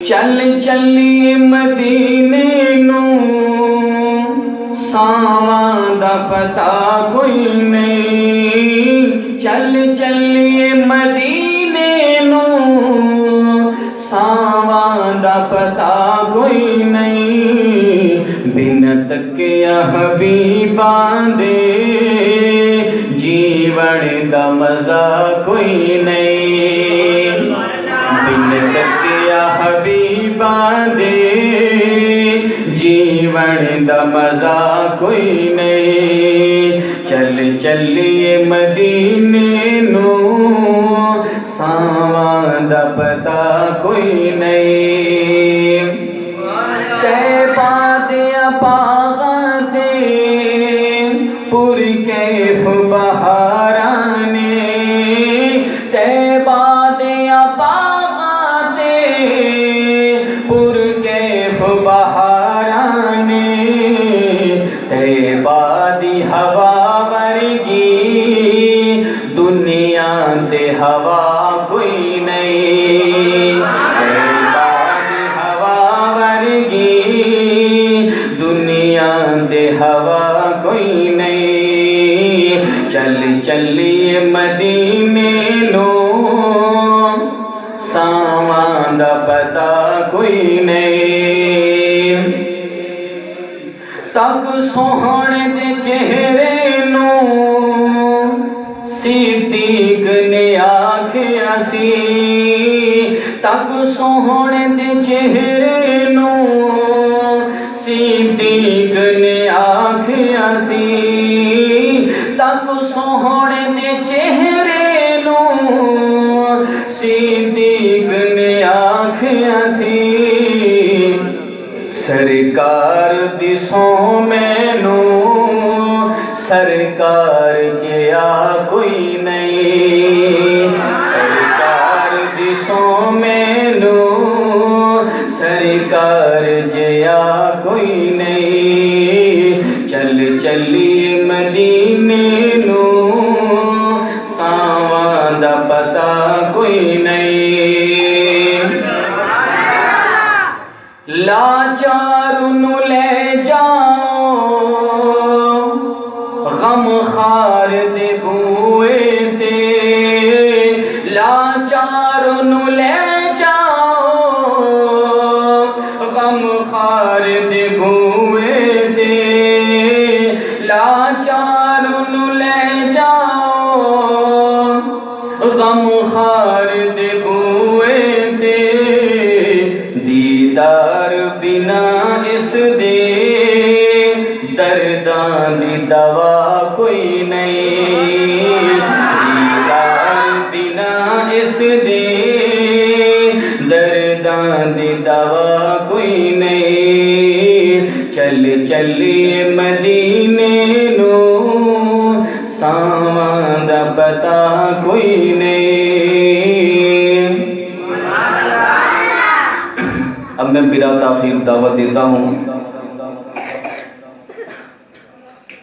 چل چلیے مدینے نو ساواں دا پتا کوئی نہیں، چل چلیے مدینے نو ساواں دا پتا کوئی نہیں، بن تکیا حبیباں دے جیون دا مزہ کوئی نہیں، بن تکیا حبیباں دے جیون دا مزہ کوئی نہیں، چل چلیے مدینے نو ساواں دا پتا کوئی نہیں، طیبہ دیاں باغاں تے پر کیف بہاراں نے، طیبہ دیاں باغاں تے پر کیف بہاراں نے، طیبہ دی ہوا ورگی دنیا تے ہوا کوئی نہیں، طیبہ دی ہوا ورگی دنیا تے ہوا کوئی نہیں، چل چلیے مدینے نو ساواں دا پتا کوئی نہیں، تک سوہنے دے چہرے نو صدیق نے آکھیا سی، تک سوہنے دے چہرے نو صدیق نے آکھیا سی، تک سوہنے دے چہرے نو صدیق نے آکھیا سی، سرکار دسوں مینو سرکار جیا کوئی نہیں، سرکار دسوں مینو سرکار جیا کوئی نہیں، چل چلیے مدینے نو ساواں دا پتا کوئی نہیں، لاچار نو لے جاؤ غم خار دے بوئے تے، لاچار نو لے جاؤ غم خار دے بوئے تے، لاچار نو لے جاؤ غم خار دے بوئے تے، دیدار بنا اس دے درداں دی دوا کوئی نہیں، دیدار بنا اس دے درداں دی دوا کوئی نہیں، چل چلیے مدینے نو ساواں دا پتا کوئی نہیں۔ اب میں بلا تاخیر دعوت دیتا ہوں